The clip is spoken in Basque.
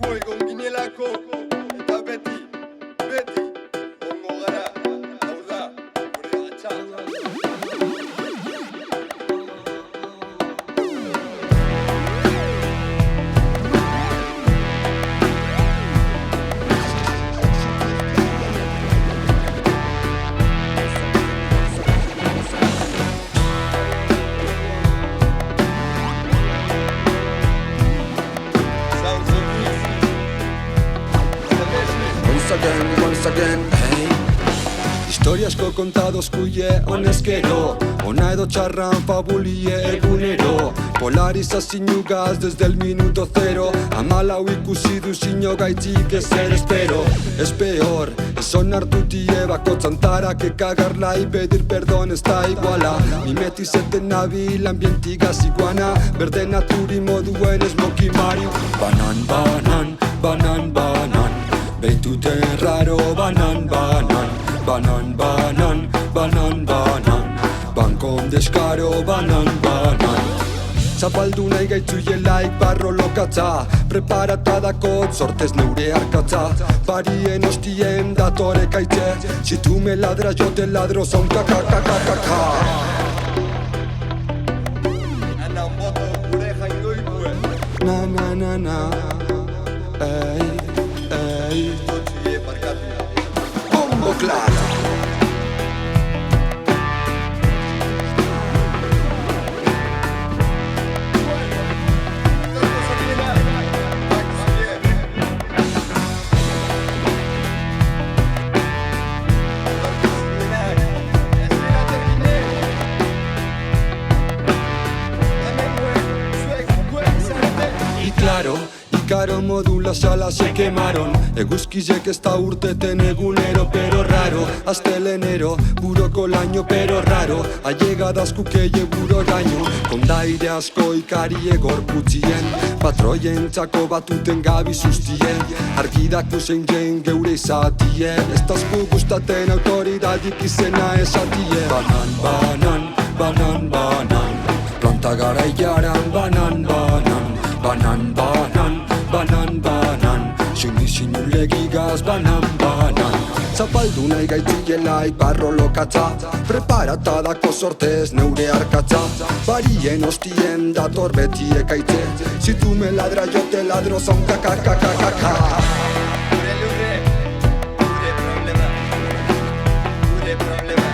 gu egon ginelako, eta beti, ongo gara, hau da, gure gatsa. Once again, hey. Historia asko kontadoz kuie honezkero, ona edo txarran fabulie egunero. Polarizazio gaz desde el minuto cero, amalau ikusi duzino gaitik ezer espero. Es peor, ez onartutie bakotzan tara, que cagarla y pedir perdón ez da iguala. Mimetizeten nabil ambientigaz iguana, berde naturi moduen esmoki mariu. Banan, banan, banan, banan, beituten raro, banan, banan, banan, banan, banan, banan, bankon deskaro, banan, banan. Zapaldu nahi gaitzuielaik barro lokatza, preparata dakot sortez neure arkatza. Parien hostien datore kaitze, si tu me ladras yo te ladro, son kakakakakaka. Ana moto gure jaingoi buen. Na na na na, ey, ey. Totxie parkatu. Bombo claro. Ikaro modula sala se quemaron, eguzkizek ez da urteten egunero, pero raro. Astelenero, buroko laino, pero raro. Allegadas kukeie buroraino, kondaire asko ikarie gorputzien, patroien txako batuten gabi sustien. Argidaku zein jen geure izatien, ez tazku gustaten autoridadik izena esatien. Banan, banan, banan, banan, planta gara iaran, banan, banan, banan, banan, banan, banan, sinilegigaz, banan, banan. Zapaldu nahi gaitzielaik barro lokatza, preparata dako sortez neure arkatza. Barien hostien dator beti ekaitze, si tu me ladra yo te ladro, son kakakakakaka. Gure lurre, gure problema,